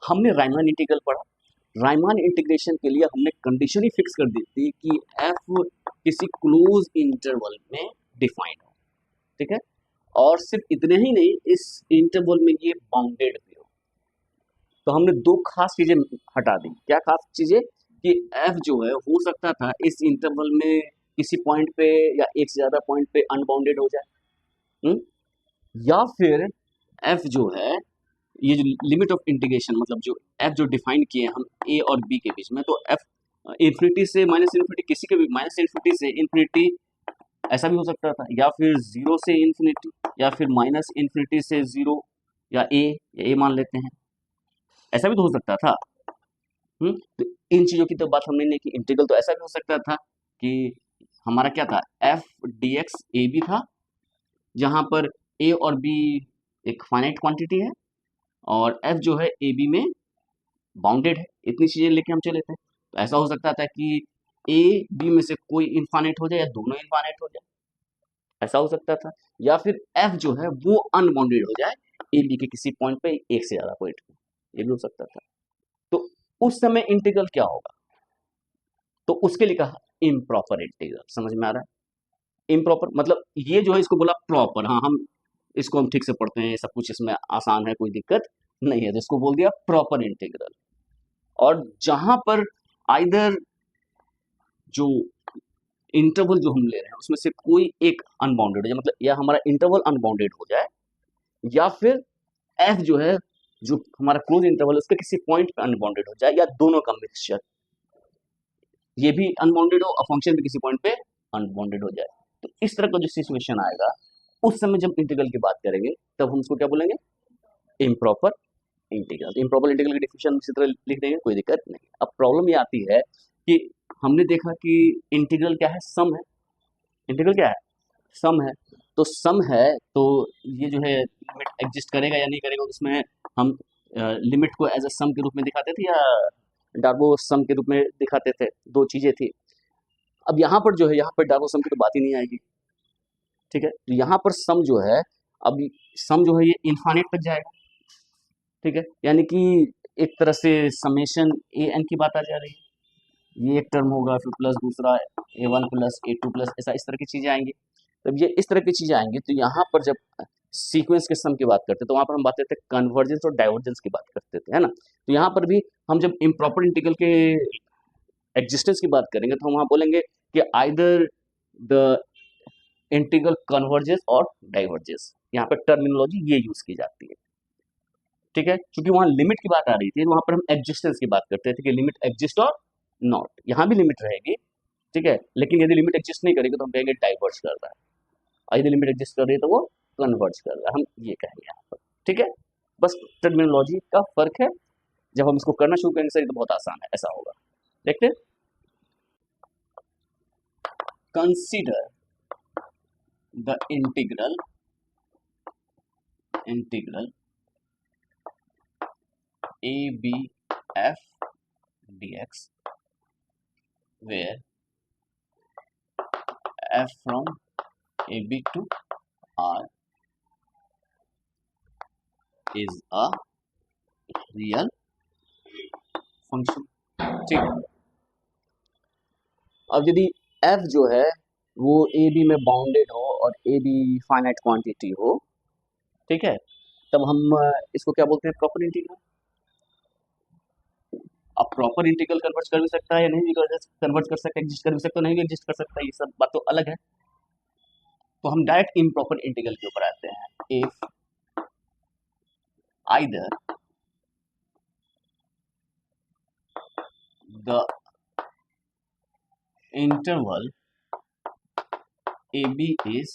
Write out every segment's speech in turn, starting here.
हमने राइमान इंटीग्रल पढ़ा। राइमान इंटीग्रेशन के लिए हमने कंडीशन ही फिक्स कर दी थी कि एफ किसी क्लोज इंटरवल में डिफाइंड हो, ठीक है। और सिर्फ इतने ही नहीं, इस इंटरवल में ये बाउंडेड भी हो। तो हमने दो खास चीजें हटा दी। क्या खास चीजें? कि एफ जो है हो सकता था इस इंटरवल में किसी पॉइंट पे या एक से ज्यादा पॉइंट पे अनबाउंडेड हो जाए, हुँ? या फिर एफ जो है, ये जो लिमिट ऑफ इंटीग्रेशन मतलब जो एफ जो डिफाइन किए हम ए और बी के बीच में, तो एफ इन्फिनिटी से माइनस इन्फिनिटी, किसी के भी माइनस इन्फिनिटी से इन्फिनिटी ऐसा भी हो सकता था, या फिर जीरो से इन्फिनिटी, या फिर माइनस इन्फिनिटी से जीरो, या ए मान लेते हैं, ऐसा भी तो हो सकता था। तो इन चीजों की तो बात हमने नहीं की। इंटीग्रल तो ऐसा भी हो सकता था कि हमारा क्या था, F D X A B था, जहां पर ए और बी एक फाइनाइट क्वांटिटी है और एफ जो है ए बी में बाउंडेड है। इतनी चीजें लेके हम चले थे। तो ऐसा हो सकता था कि ए बी में से कोई इनफाइनाइट हो जाए या दोनों इनफाइनाइट हो जाए, ऐसा हो सकता था। या फिर एफ जो है वो अनबाउंडेड हो जाए ए बी के किसी पॉइंट पे, एक से ज्यादा पॉइंट पे, ये भी हो सकता था। तो उस समय इंटीग्रल क्या होगा? तो उसके लिए कहा इम्प्रॉपर इंटीग्रल। समझ में आ रहा है? इम्प्रॉपर मतलब ये जो है, इसको बोला प्रॉपर। हाँ, हम इसको हम ठीक से पढ़ते हैं, सब कुछ इसमें आसान है, कोई दिक्कत नहीं है। जिसको बोल दिया प्रॉपर इंटीग्रल। और जहां पर आइदर जो इंटरवल जो हम ले रहे हैं उसमें से कोई एक अनबाउंडेड हो जाए, मतलब या हमारा इंटरवल अनबाउंडेड हो जाए, या फिर एफ जो है, जो हमारा क्लोज इंटरवल है उसके किसी पॉइंट पे अनबाउंडेड हो जाए, या दोनों का मिक्सचर, ये भी अनबाउंडेड हो और फंक्शन भी किसी पॉइंट पे अनबाउंडेड हो जाए। तो इस तरह का जो सिचुएशन आएगा, उस समय जब इंटीग्रल की बात करेंगे तब हम उसको क्या बोलेंगे? Improper integral. इम्प्रॉपर इंटीग्रल की डेफिनेशन इसी तरह लिख देंगे, कोई दिक्कत नहीं। अब प्रॉब्लम ये आती है कि हमने देखा कि इंटीग्रल क्या है, सम है। इंटीग्रल क्या है? सम है। तो सम है, तो ये जो है लिमिट एग्जिस्ट करेगा या नहीं करेगा, उसमें हम लिमिट को एज अ सम के रूप में दिखाते थे या डार्बो सम के रूप में दिखाते थे, दो चीजें थी। अब यहाँ पर जो है, यहाँ पर डार्बो सम की तो बात ही नहीं आएगी, ठीक है। तो यहाँ पर सम जो है, अब सम जो है ये इनफाइनाइट तक जाएगा, ठीक है। यानी कि एक तरह से समेशन ए एन की बात आ जा रही है। ये एक टर्म होगा, फिर प्लस दूसरा ए वन प्लस ए टू प्लस, ऐसा इस तरह की चीजें आएंगी। जब ये इस तरह की चीजें आएंगी तो यहाँ पर जब सीक्वेंस के सम की बात करते हैं तो वहां पर हम बात करते हैं कन्वर्जेंस और डाइवर्जेंस की बात करते थे, है ना। तो यहाँ पर भी हम जब इम्प्रॉपर इंटीग्रल के एग्जिस्टेंस की बात करेंगे तो हम वहां बोलेंगे कि आइदर द इंटीग्रल कन्वर्जेस और डाइवर्जेस। यहाँ पर टर्मिनोलॉजी ये यूज की जाती है, ठीक है। क्योंकि वहां लिमिट की बात आ रही थी, वहां पर हम एग्जिस्टेंस की बात करते थे कि लिमिट एग्जिस्ट और नॉट। यहाँ भी लिमिट रहेगी, ठीक है, लेकिन यदि लिमिट एग्जिस्ट नहीं करेगी तो हम कहेंगे डाइवर्स कर रहा है, और यदि लिमिट एग्जिस्ट कर रही है तो वो कन्वर्ज कर रहा है, हम ये कहेंगे यहाँ पर, ठीक है। बस टर्मिनोलॉजी का फर्क है। जब हम इसको करना शुरू करेंगे सर तो बहुत आसान है, ऐसा होगा। देखते हैं। Consider the integral A B F dx where f from ab to r is a real function, ठीक है। अब यदि f जो है वो ए बी में बाउंडेड हो और ए बी फाइनाइट क्वांटिटी हो, ठीक है, तब हम इसको क्या बोलते हैं? Proper integral. अब प्रॉपर इंटीग्रल कन्वर्ट कर भी सकता है या नहीं भी कन्वर्ट कर सकता है, एग्जिस्ट कर भी सकता है, नहीं भी एग्जिस्ट कर सकता है, ये सब बात तो अलग है। तो हम डायरेक्ट इम्प्रॉपर इंटीग्रल के ऊपर आते हैं। If either the interval AB is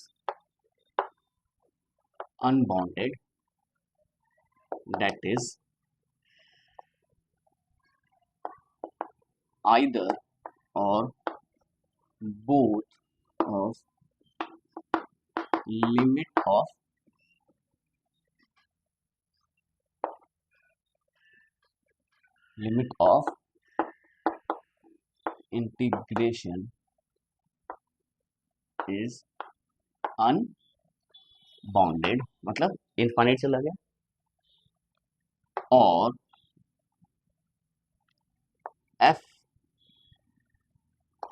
unbounded, that is either or both of limit of integration is unbounded, मतलब इनफाइनाइट चला गया, और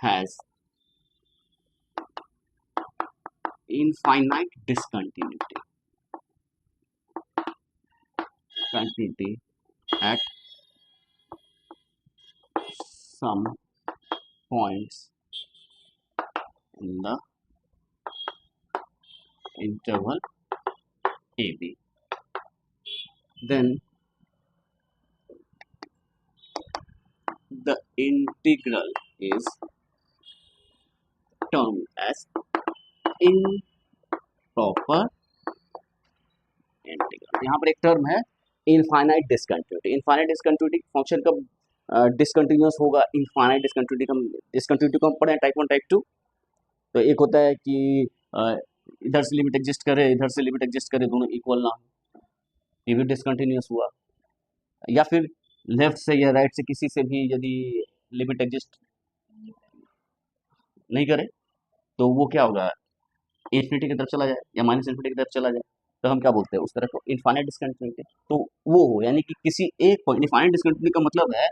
has infinite discontinuity at some points in the interval AB, then the integral is termed as improper integral. यहाँ पर एक term है infinite discontinuity. Infinite discontinuity function का discontinuous होगा। इनफाइनाइट डिसकंटिन्यूटी को हम पढ़े टाइप 1 टाइप 2। तो एक होता है कि इधर से लिमिट एग्जिस्ट करे, इधर से लिमिट एग्जिस्ट करे, दोनों इक्वल ना हो, ये भी डिसकंटिन्यूअस हुआ। या फिर लेफ्ट से या राइट से किसी से भी यदि लिमिट एग्जिस्ट नहीं करे तो वो क्या होगा, इन्फिनिटी की तरफ चला जाए या माइनस इन्फिनिटी की तरफ चला जाए, तो हम क्या बोलते हैं उस तरह को इनफाइनाइट डिसकंटिन्यूटी। तो वो हो यानी कि किसी एक पॉइंट, इनफाइनाइट डिसकंटिन्यूटी का मतलब है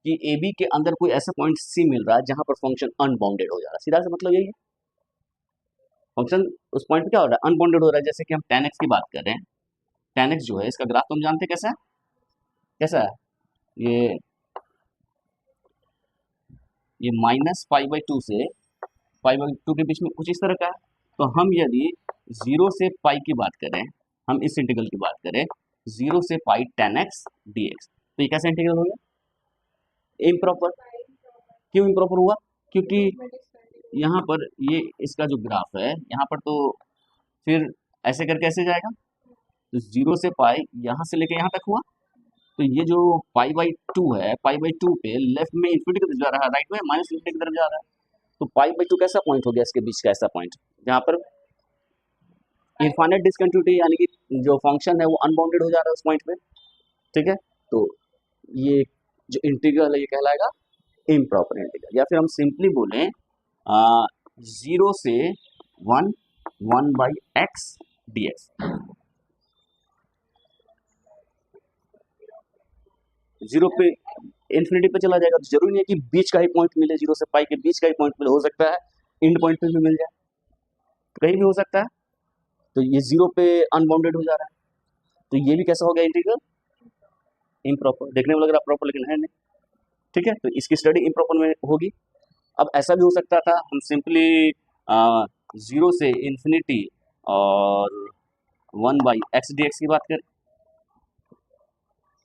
कि ए बी के अंदर कोई ऐसा पॉइंट सी मिल रहा है जहां पर फंक्शन अनबाउंडेड हो जा रहा है। सीधा सा मतलब यही है, फंक्शन उस पॉइंट पे क्या हो रहा है, अनबाउंडेड हो रहा है। जैसे कि हम tan x की बात कर रहे हैं, tan x जो है इसका ग्राफ तो हम जानते हैं कैसा है, कैसा है ये माइनस पाई बाई टू से पाई बाई टू के बीच में कुछ इस तरह का है। तो हम यदि 0 से पाई की बात करें, हम इस इंटीग्रल की बात करें 0 से पाई tan x dx, तो ये कैसा इंटीग्रल हो गया, इम्प्रॉपर। क्यों इम्प्रॉपर हुआ, क्योंकि यहाँ पर ये इसका जो ग्राफ है यहाँ पर, तो फिर ऐसे करके ऐसे जाएगा, तो 0 से पाई यहाँ से लेके यहाँ तक हुआ, तो ये जो पाई बाई टू है, पाई बाई टू पे लेफ्ट में इन्फिनिटी की तरफ जा रहा है, राइट में माइनस इन्फिनिटी की तरफ जा रहा है। तो पाई बाई टू कैसा पॉइंट हो गया, इसके बीच का ऐसा पॉइंट जहाँ पर इनफाइनाइट डिसकंटिन्यूटी यानी कि जो फंक्शन है वो अनबाउंडेड हो जा रहा है उस पॉइंट पे। ठीक है, तो ये जो इंटीग्रल है ये कहलाएगा इम्प्रॉपर इंटीग्रल। या फिर हम सिंपली बोलें 0 से 1 बाई एक्स डी एक्स। 0 पे इन्फिनिटी पे चला जाएगा, तो जरूरी नहीं है कि बीच का ही पॉइंट मिले, 0 से पाई के बीच का ही पॉइंट मिले, हो सकता है एंड पॉइंट पे भी मिल जाए, तो कहीं भी हो सकता है। तो ये 0 पे अनबाउंडेड हो जा रहा है, तो ये भी कैसा हो गया इंटीग्रल, इम्प्रॉपर। देखने में लग रहा है प्रॉपर लेकिन है नहीं। ठीक है, तो इसकी स्टडी इम्प्रॉपर में होगी। अब ऐसा भी हो सकता था हम सिंपली 0 से इन्फिनिटी और 1 बाई एक्स डी एक्स की बात करें,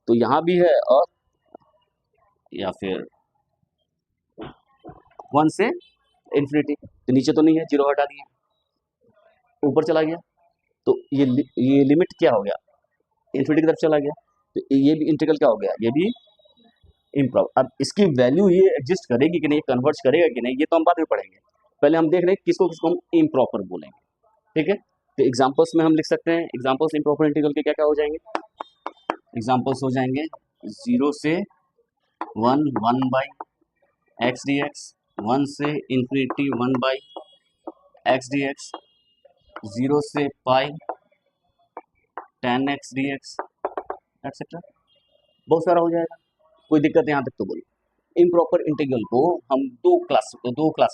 तो यहाँ भी है, और या फिर 1 से इन्फिनिटी, तो नीचे तो नहीं है, 0 हटा दिया, ऊपर चला गया, तो ये लिमिट क्या हो गया, इन्फिनिटी की तरफ चला गया, तो ये भी इंटीग्रल क्या हो गया, ये भी इम्प्रॉपर। अब इसकी वैल्यू ये एग्जिस्ट करेगी कि नहीं, कन्वर्ज करेगा कि नहीं, ये तो हम बाद में पढ़ेंगे। पहले हम देख रहे हैं किसको किसको हम इम्प्रॉपर बोलेंगे। ठीक है, तो एग्जाम्पल्स में हम लिख सकते हैं, एग्जाम्पल्स इम्प्रॉपर इंटीग्रल के क्या क्या हो जाएंगे, एग्जाम्पल्स हो जाएंगे 0 से 1 बाई एक्स डी एक्स, 1 से infinity 1 by x D x, 0 से पाई tan x dx एक्सेट्रा, बहुत सारा हो जाएगा, कोई दिक्कत है यहाँ तक तो बोलिए। इम्प्रॉपर इंटीग्रल को हम दो क्लास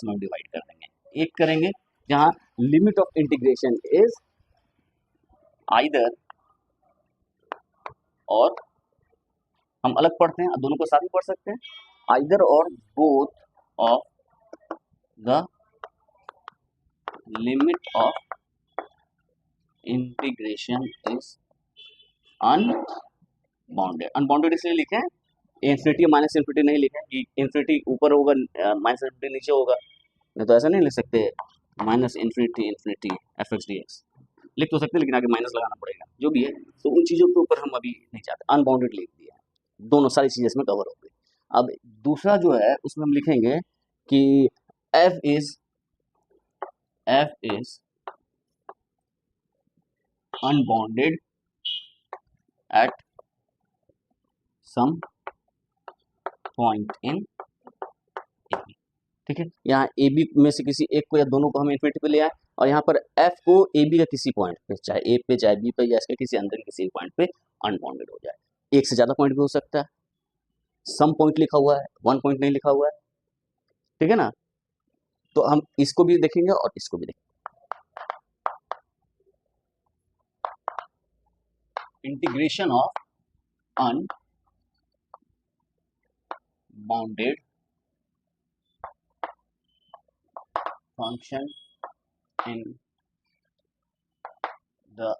में डिवाइड कर देंगे। एक करेंगे जहाँ limit of integration is either, और हम अलग पढ़ते हैं, दोनों को साथ ही पढ़ सकते हैं, आइदर और both of the limit of integration is unbounded. Unbounded इसलिए लिखे हैं, इन्फिनिटी माइनस इन्फिनिटी नहीं लिखे कि इन्फिनिटी ऊपर होगा माइनस इन्फिनिटी नीचे होगा, नहीं तो ऐसा नहीं लिख सकते minus infinity infinity F X D x, लिख तो सकते लेकिन आगे माइनस लगाना पड़ेगा, जो भी है। तो उन चीज़ों के ऊपर हम अभी नहीं चाहते, अनबाउंडेड लिख दिया, दोनों सारी चीज़ें इसमें कवर हो गई। अब दूसरा जो है उसमें हम लिखेंगे कि F is unbounded at some point in A B. ठीक है, यहाँ ए बी में से किसी एक को या दोनों को हम इन्फिनिटी पे ले आए, और यहाँ पर एफ को ए बी का किसी पॉइंट पे, चाहे ए पे चाहे बी पे या इसके किसी अंदर किसी पॉइंट पे अनबाउंडेड हो जाए। एक से ज़्यादा पॉइंट भी हो सकता है, सम पॉइंट लिखा हुआ है, 1 पॉइंट नहीं लिखा हुआ है। ठीक है ना, तो हम इसको भी देखेंगे और इसको भी देखेंगे। Integration of unbounded function in the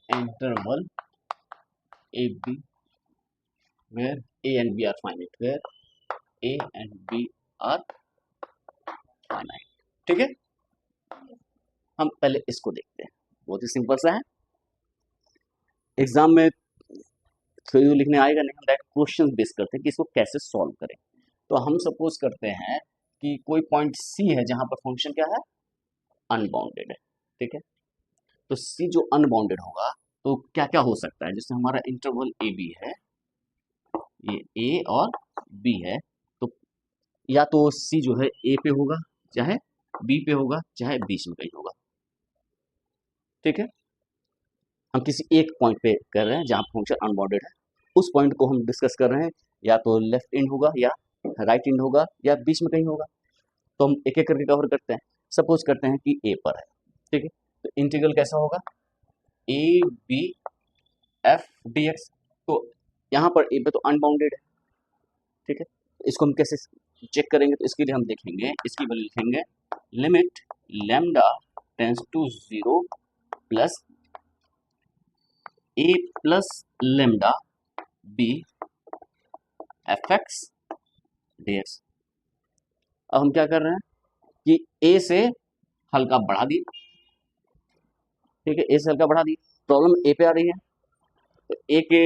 interval a b where a and b are finite, where a and b are finite। ठीक है, हम पहले इसको देखते हैं, बहुत ही सिंपल सा है। एग्जाम में थ्योरी लिखने आएगा नहीं, हम डायरेक्ट क्वेश्चन बेस करते हैं कि इसको कैसे सॉल्व करें। तो हम सपोज करते हैं कि कोई पॉइंट सी है जहां पर फंक्शन क्या है, अनबाउंडेड है। ठीक है, तो सी जो अनबाउंडेड होगा तो क्या क्या हो सकता है, जैसे हमारा इंटरवल ए बी है, ये ए और बी है, तो या तो सी जो है ए पे होगा, चाहे बी पे होगा, चाहे बीच में कहीं होगा। ठीक है, हम किसी एक पॉइंट पे कर रहे हैं जहां फंक्शन अनबाउंडेड है, उस पॉइंट को हम डिस्कस कर रहे हैं, या तो लेफ्ट एंड होगा या राइट एंड होगा या बीच में कहीं होगा। तो हम एक एक करके कवर करते हैं। सपोज करते हैं कि ए पर है। ठीक है, तो इंटीग्रल कैसा होगा, A B F D X. तो यहाँ पर ए पे तो अनबाउंडेड है। ठीक है, इसको हम कैसे चेक करेंगे, तो इसके लिए हम देखेंगे, इसकी वैल्यू लिखेंगे limit lambda tends to 0 plus A plus lambda B F X D X. अब हम क्या कर रहे हैं कि ए से हल्का बढ़ा दी। ठीक है, ए से हल्का बढ़ा दी, प्रॉब्लम ए पे आ रही है, तो ए के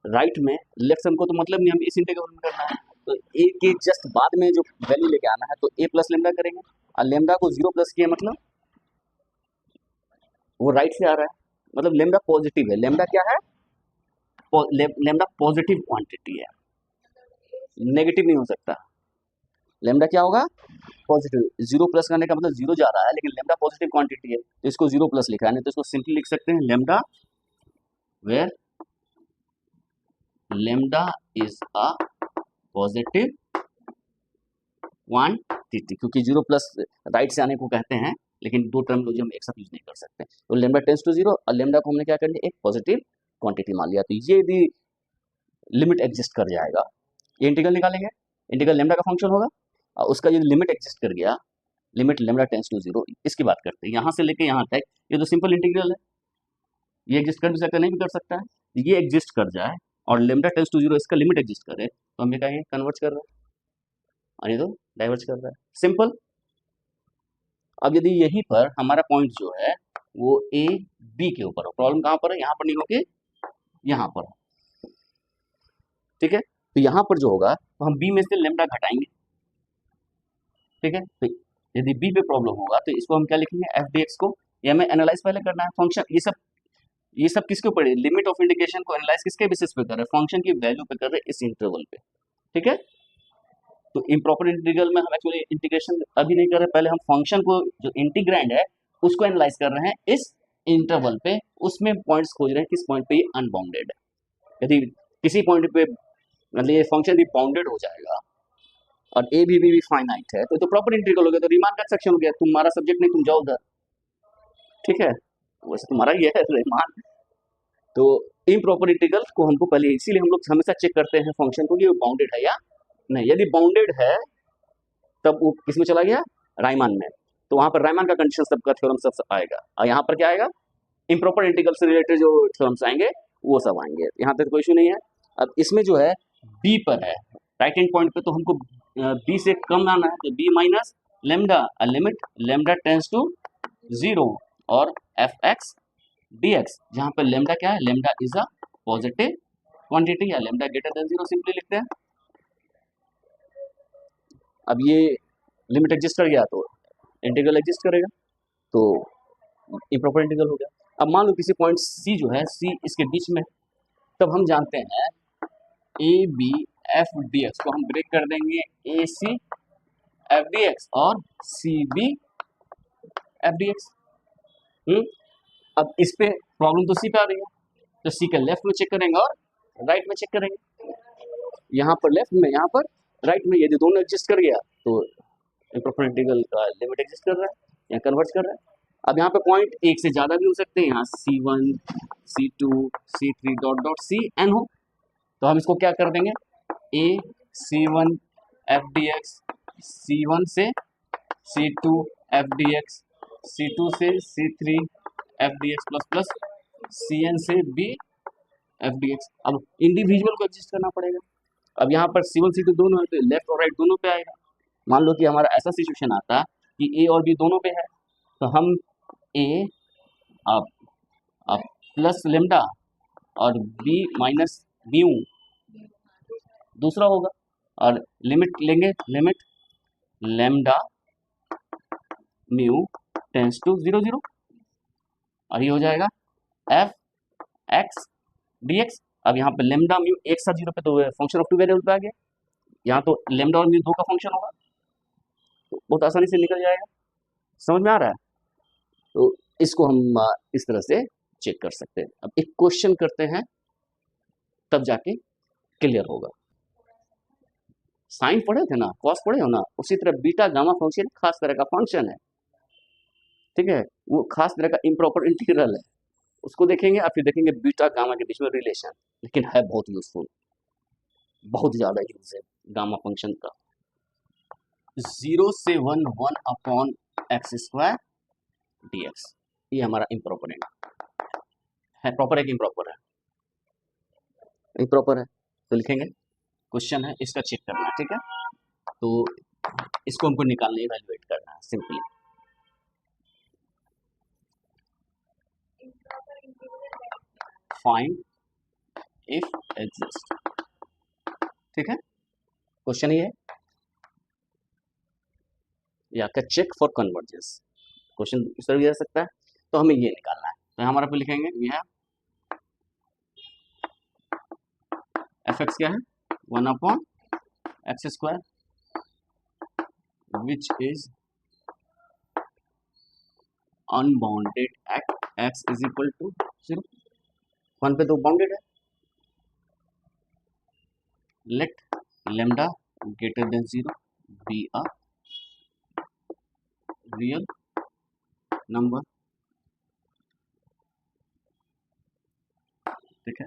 राइट में, लेफ्ट हमको तो मतलब नहीं, हम इस इंटीग्रल में करना है, तो ए के जस्ट बाद में जो वैल्यू लेके आना है, तो ए प्लस लेमडा करेंगे, और लेमडा को 0 प्लस किया मतलब वो राइट से आ रहा है, मतलब लेमडा पॉजिटिव है। लेमडा क्या है, लेमडा पॉजिटिव क्वांटिटी है, नेगेटिव नहीं हो सकता। लेमडा क्या होगा, पॉजिटिव। 0 प्लस करने का मतलब 0 जा रहा है, लेकिन लेमडा पॉजिटिव क्वांटिटी है, तो इसको 0 प्लस लिखा है, नहीं तो इसको सिंपली लिख सकते हैं lambda where lambda is a positive quantity, क्योंकि 0 प्लस राइट से आने को कहते हैं, लेकिन दो टर्मिनोलॉजी हम एक साथ यूज नहीं कर सकते। तो लेमडा टेंस टू 0 और लेमडा को हमने क्या कर लिया, एक पॉजिटिव क्वांटिटी मान लिया। तो ये यदि लिमिट एग्जिस्ट कर जाएगा, ये इंटीग्रल निकालेंगे, इंटीग्रल लेमडा का फंक्शन होगा, और उसका ये लिमिट एग्जिस्ट कर गया, लिमिट लेमडा टेंस टू 0, इसकी बात करते हैं, यहाँ से लेके यहाँ तक, ये तो सिंपल इंटीग्रल है, ये एग्जिस्ट कर भी सकता है, नहीं भी कर सकता है। ये एग्जिस्ट कर जाए और लेमडा टेंस टू 0 इसका लिमिट एग्जिस्ट करे, तो हम ये कहेंगे कन्वर्ज कर रहा है, और ये तो डाइवर्ज कर रहा है, सिंपल। अब यदि यहीं पर हमारा पॉइंट जो है वो ए बी के ऊपर हो, प्रॉब्लम कहाँ पर है, यहाँ पर नहीं होके यहाँ पर हो। ठीक है, तो यहाँ पर जो होगा, तो हम बी में से लेमडा घटाएंगे। ठीक है, तो यदि बी पे प्रॉब्लम होगा, तो इसको हम क्या लिखेंगे, एफ डी एक्स को, ये हमें एनालाइज पहले करना है। फंक्शन ये सब किसके ऊपर है, लिमिट ऑफ इंटीग्रेशन को एनालाइज किसके बेसिस पे कर रहे हैं, फंक्शन की वैल्यू पे कर रहे हैं, इस इंटरवल पे। ठीक है, तो इम्प्रॉपर इंटीग्रल में हम एक्चुअली इंटीग्रेशन अभी नहीं कर रहे, पहले हम फंक्शन को, जो इंटीग्रैंड है उसको एनालाइज कर रहे हैं इस इंटरवल पे, उसमें पॉइंट्स खोज रहे हैं किस पॉइंट पे ये अनबाउंडेड है। यदि किसी पॉइंट पे मतलब ये फंक्शन भी बाउंडेड हो जाएगा और ए भी फाइनाइट है, तो प्रॉपर इंटीग्रल हो गया, तो रीमान का सेक्शन हो गया, तुम्हारा सब्जेक्ट नहीं, तुम जाओ उधर। ठीक है, वैसे तुम्हारा ये है रहमान। तो इम्प्रॉपर इंटीग्रल को हमको पहले, इसीलिए हम लोग हमेशा चेक करते हैं फंक्शन को कि वो बाउंडेड है या नहीं। यदि बाउंडेड है तब वो किस में चला गया, राइमान में, तो वहां पर राइमान का कंडीशन सबका थ्योरम सब आएगा, और यहाँ पर क्या आएगा, इम्प्रॉपर इंटीग्रल से रिलेटेड जो थ्योरम्स आएंगे वो सब आएंगे, यहाँ तक कोई इशू नहीं है। अब इसमें जो है बी पर है, राइट हैंड पॉइंट पे, तो हमको बी से कम आना है, तो B minus lambda, limit lambda tends to 0 और एफ एक्स डी एक्स, जहाँ पर लेमडा क्या है, lambda is a positive quantity, या लेमडा ग्रेटर देन 0 सिंपली लिखते हैं। अब ये लिमिट एग्जिस्ट कर गया तो इंटीग्रल एग्जिस्ट करेगा, तो इम्प्रॉपर इंटीग्रल हो गया। अब मान लो किसी पॉइंट सी जो है, सी इसके बीच में, तब हम जानते हैं A B F D X को हम ब्रेक कर देंगे A C F D X और C B F D X. अब इस पे प्रॉब्लम तो सी पे आ रही है, तो सी का लेफ्ट में चेक करेंगे और राइट में चेक करेंगे, यहाँ पर लेफ्ट में, यहाँ पर राइट में यदि दोनों एग्जिस्ट कर गया तो इम्प्रॉपर इंटीग्रल का लिमिट एग्जिस्ट कर रहा है या कन्वर्ज कर रहा है। अब यहाँ पे पॉइंट एक से ज्यादा भी हो सकते हैं, यहाँ C1 C2 C3 dot dot Cn हो, तो हम इसको क्या कर देंगे, a C1 f dx, C1 से C2 f dx, C2 से C3 f dx plus plus Cn से b f dx। अब इंडिविजुअल को एग्जिस्ट करना पड़ेगा। अब यहाँ पर C1 C2 दोनों है तो लेफ्ट और राइट दोनों पे आएगा। मान लो कि हमारा ऐसा सिचुएशन आता कि a और b दोनों पे है, तो हम a अब प्लस लेमडा और b माइनस म्यू दूसरा होगा, और लिमिट लेंगे, limit lambda mu tends to 0 0, और ये हो जाएगा एफ एक्स डी एक्स। अब यहाँ पे लेमडा म्यू एक साथ 0 पे तो फंक्शन ऑफ टू वेरिएबल पे आ गया, यहाँ तो लेमडा और म्यू दो का फंक्शन होगा, तो बहुत आसानी से निकल जाएगा। समझ में आ रहा है? तो इसको हम इस तरह से चेक कर सकते हैं। अब एक क्वेश्चन करते हैं तब जाके क्लियर होगा। साइन पढ़े थे ना, कॉस पढ़े हो ना, उसी तरह बीटा गामा फंक्शन खास तरह का फंक्शन है, ठीक है, वो खास तरह का इम्प्रॉपर इंटीग्रल है, उसको देखेंगे और फिर देखेंगे बीटा गामा के बीच में रिलेशन, लेकिन है बहुत यूजफुल, बहुत ज्यादा यूज है गामा फंक्शन का। 0 से 1 1 अपॉन एक्स स्क्वायर dx, ये हमारा इम्प्रॉपर है, प्रॉपर है कि इम्प्रॉपर है, इम्प्रॉपर है, तो लिखेंगे क्वेश्चन है इसका चेक करना है, ठीक है, तो इसको हमको निकालने इवैल्यूएट करना है सिंपली। फाइंड इफ एग्जिस्ट, ठीक है, क्वेश्चन ये है, या का चेक फॉर कन्वर्जेंस, क्वेश्चन इस तरह भी आ सकता है, तो हमें ये निकालना है, तो हमारा पे लिखेंगे ये है एफ एक्स क्या है 1 upon X square which is unbounded at X is equal to 0, 1 पे तो बाउंडेड है, let lambda greater than 0 be a real number, ठीक है,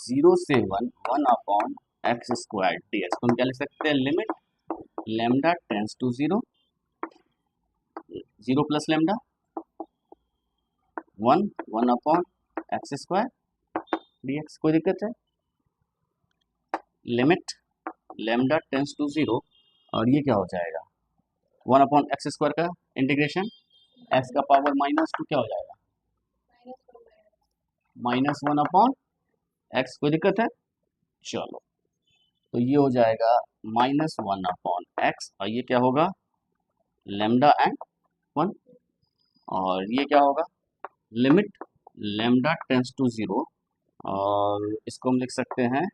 0 से 1 1 upon X square D X, तो हम क्या लिख सकते हैं, limit lambda tends to 0 0 plus lambda 1 1 upon X square D X, कोई दिक्कत है, लिमिट लेमडा टेंस टू 0, और ये क्या हो जाएगा 1 अपॉन एक्स स्क्वायर का इंटीग्रेशन एक्स का पावर माइनस टू क्या हो जाएगा -1 अपॉन एक्स, कोई दिक्कत है, चलो, तो ये हो जाएगा -1 अपॉन एक्स, और ये क्या होगा लेमडा एंड 1, और ये क्या होगा लिमिट लेमडा टेंस टू 0, और इसको हम लिख सकते हैं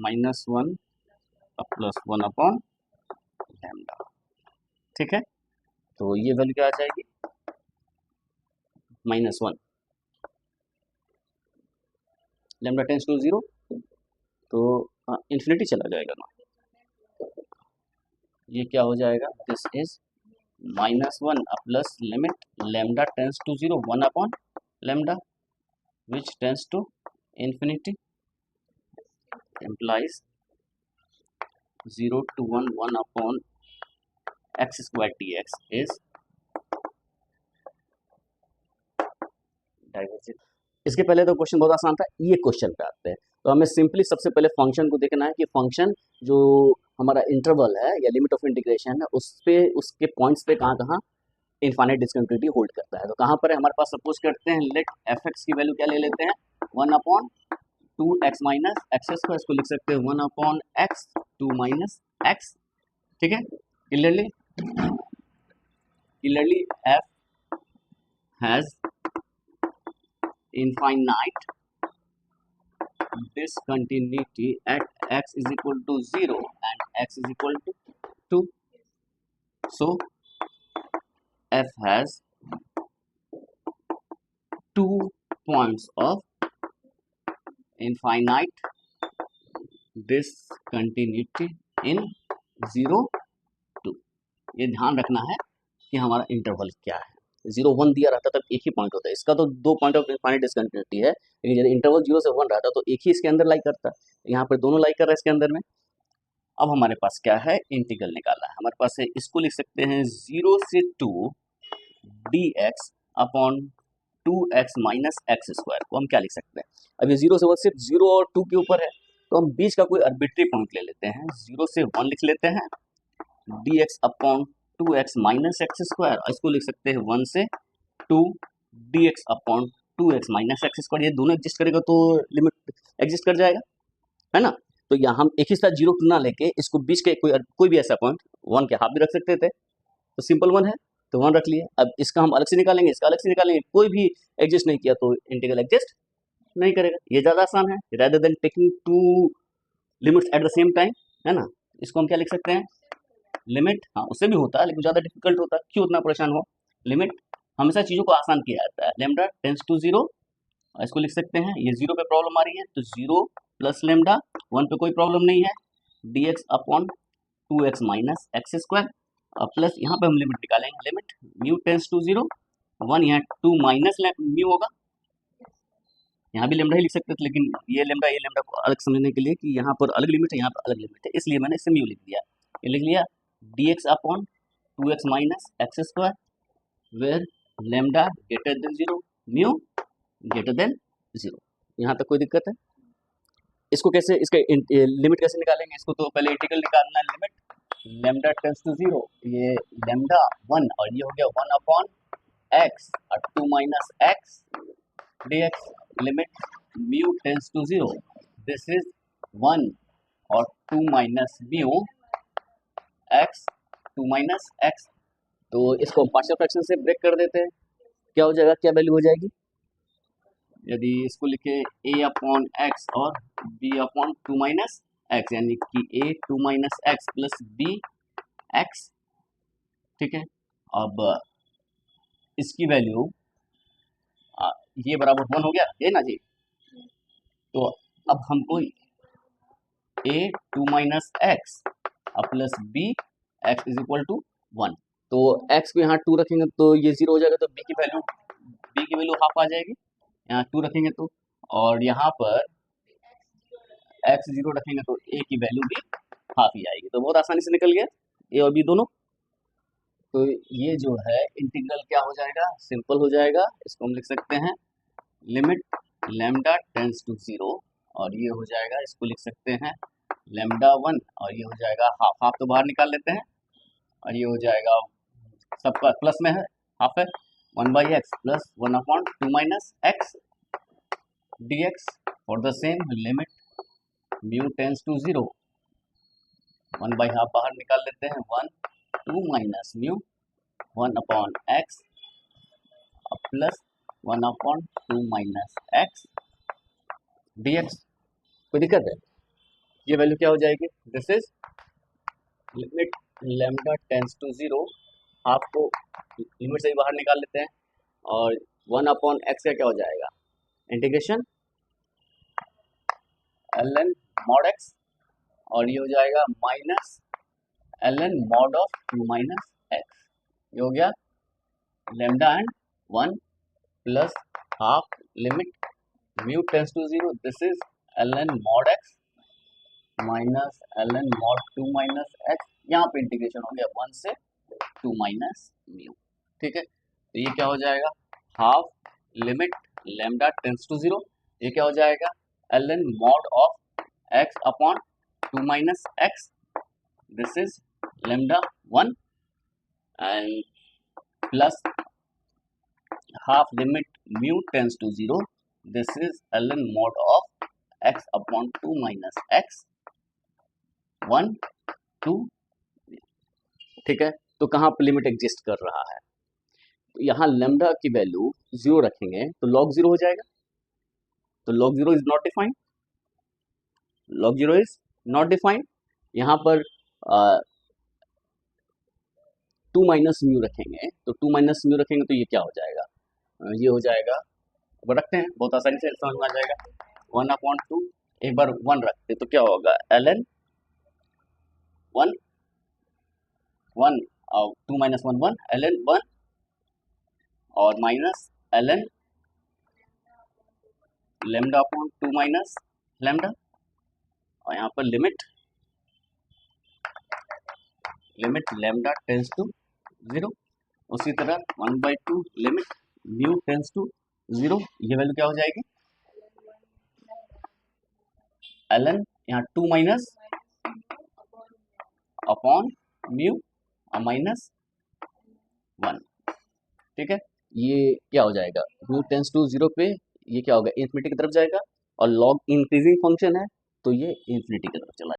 -1 प्लस 1 अपॉन लेमडा, ठीक है, तो ये वैल्यू क्या आ जाएगी -1 लेमडा टेंस टू 0, तो इन्फिनिटी चला जाएगा ना, ये क्या हो जाएगा this is -1 plus limit lambda tends to 0 1 upon lambda which tends to infinity implies 0 to 1 1 upon x square dx is divergent. इसके पहले तो क्वेश्चन बहुत आसान था, ये क्वेश्चन पे आते हैं, तो हमें सिंपली सबसे पहले फंक्शन को देखना है कि फंक्शन जो हमारा इंटरवल है या लिमिट ऑफ इंटीग्रेशन है उस पे उसके पॉइंट्स पे कहाँ कहाँ इनफाइनाइट डिस्कंटिन्यूटी होल्ड करता है, तो कहाँ पर है हमारे पास, सपोज करते हैं लेट एफ एक्स की वैल्यू क्या ले लेते हैं 1 upon 2x minus X square, इसको लिख सकते हैं 1 अपॉन एक्स 2 माइनस एक्स, ठीक है, clearly F has infinite discontinuity at x is equal to 0 and x is equal to 2, so f has 2 points of infinite discontinuity in 0 2। ये ध्यान रखना है कि हमारा इंटरवल क्या है। 0 1 दिया रहता तब एक ही पॉइंट होता है, इसका तो 2 पॉइंट ऑफ इनफाइनाइट डिसकंटिन्यूटी है, लेकिन यदि इंटरवल 0 से 1 रहता तो एक ही इसके अंदर लाई करता, यहाँ पर दोनों लाई कर रहा है इसके अंदर में। अब हमारे पास क्या है, इंटीग्रल निकालना है। हमारे पास है, इसको लिख सकते हैं 0 से 2 dx upon 2x minus X square को हम क्या लिख सकते हैं। अब ये 0 से 1 सिर्फ 0 और 2 के ऊपर है, तो हम बीच का कोई आर्बिट्री पॉइंट ले लेते हैं, 0 से 1 लिख लेते हैं, dx upon 2x minus X square, इसको लिख सकते हैं 1 से 2 dx upon 2x minus X square. ये दोनों एग्जिस्ट करेगा तो लिमिट एग्जिस्ट कर जाएगा, है ना। तो यहाँ हम एक ही साथ 0 2 ना लेके इसको बीच के कोई भी ऐसा पॉइंट 1 के हाफ भी रख सकते थे, तो सिंपल 1 है तो 1 रख लिए। अब इसका हम अलग से निकालेंगे, इसका अलग से निकालेंगे, कोई भी एग्जिस्ट नहीं किया तो इंटीग्रल एग्जिस्ट नहीं करेगा। ये ज़्यादा आसान है, rather than taking to limits at the same time, है ना। इसको हम क्या लिख सकते हैं, लिमिट, हाँ उससे भी होता है लेकिन ज़्यादा डिफिकल्ट होता है, क्यों उतना परेशान हो। लिमिट हमेशा चीज़ों को आसान किया जाता है, लेमडा टेंस टू 0, इसको लिख सकते हैं, ये 0 पे प्रॉब्लम आ रही है तो 0 प्लस लेमडा, 1 पे कोई प्रॉब्लम नहीं है, dx upon 2x minus X square, plus यहाँ पे हम लिमिट निकालेंगे, लिमिट म्यू टेंस टू 0 1, यहाँ 2 माइनस म्यू होगा, यहाँ भी लेमडा ही लिख सकते थे, लेकिन ये लेमडा को अलग समझने के लिए कि यहाँ पर अलग लिमिट है यहाँ पर अलग लिमिट है, इसलिए मैंने इसे म्यू लिख दिया। ये लिख लिया dx upon 2x minus X square where lambda greater than 0 mu greater than 0। यहाँ तक कोई दिक्कत है। इसको कैसे, इसका लिमिट कैसे निकालेंगे, इसको तो पहले इंटीग्रल निकालना है, लिमिट लेमडा टेंस टू 0, ये लेमडा 1 और ये हो गया 1 अपॉन एक्स और 2 minus X dx, limit mu tends to 0, this is 1 और 2 minus mu X 2 minus X. तो इसको पार्शियल फ्रैक्शन से ब्रेक कर देते हैं, क्या हो जाएगा, क्या वैल्यू हो जाएगी, यदि इसको लिखे a अपॉन एक्स और b अपॉन 2 माइनस एक्स, यानी कि a 2 minus X plus b x, ठीक है। अब इसकी वैल्यू ये बराबर 1 हो गया, ये ना जी। तो अब हमको a 2 minus X plus b X is equal to 1, तो x को यहाँ 2 रखेंगे तो ये 0 हो जाएगा, तो b की वैल्यू हाफ आ जाएगी, यहाँ 2 रखेंगे तो, और यहाँ पर x 0 रखेंगे तो a की वैल्यू भी हाफ ही आएगी, तो बहुत आसानी से निकल गया a और b दोनों। तो ये जो है इंटीग्रल क्या हो जाएगा, सिंपल हो जाएगा, इसको हम लिख सकते हैं लिमिट लेमडा टेंस टू 0, और ये हो जाएगा, इसको लिख सकते हैं लेमडा 1 और ये हो जाएगा हाफ, हाफ तो बाहर निकाल लेते हैं, और ये हो जाएगा सबका प्लस में है, हाफ है 1 by X plus 1 upon 2 minus X dx for the same limit mu tends to 0, 1 by half बाहर निकाल लेते हैं, 1 2 minus mu 1 upon X plus 1 upon 2 minus X dx। कोई दिक्कत है, ये वैल्यू क्या हो जाएगी, this is limit lambda tends to 0, half को लिमिट से ही बाहर निकाल लेते हैं, और 1 अपॉन एक्स का क्या हो जाएगा, इंटीग्रेशन ln मॉड एक्स, और ये हो जाएगा minus ln mod of 2 minus X, ये हो गया lambda and 1 plus half limit mu tends to 0, this is ln mod X minus ln mod 2 minus X, यहाँ पे इंटीग्रेशन हो गया 1 से 2 माइनस म्यू, ठीक है। तो ये क्या हो जाएगा, half limit lambda tends to 0, ये क्या हो जाएगा ln mod of x upon 2 minus x, this is lambda 1 and plus half limit mu tends to 0, this is ln mod of x upon 2 minus x 1 2, ठीक है। तो कहाँ पर limit exist कर रहा है, तो यहाँ लेमडा की वैल्यू 0 रखेंगे तो log 0 हो जाएगा, तो log 0 is not defined, log 0 is not defined, यहाँ पर 2 माइनस म्यू रखेंगे, तो 2 माइनस म्यू रखेंगे तो ये क्या हो जाएगा, ये हो जाएगा, वो रखते हैं बहुत आसानी से समझ में आ जाएगा, 1/2, एक बार 1 रखते तो क्या होगा, ln 1 1 और 2 माइनस 1 1 ln 1 और minus ln lambda upon 2 minus lambda, और यहाँ पर लिमिट लेमडा टेंस टू 0। उसी तरह 1/2 लिमिट म्यू टेंस टू 0, ये वैल्यू क्या हो जाएगी, ln यहाँ 2 माइनस अपॉन म्यू और माइनस 1। ठीक है, ये क्या हो जाएगा, म्यू टेंस टू 0 पे ये क्या होगा, इन्फिनिटी की तरफ जाएगा, और लॉग इंक्रीजिंग फंक्शन है तो ये इन्फिनिटी की तरफ चला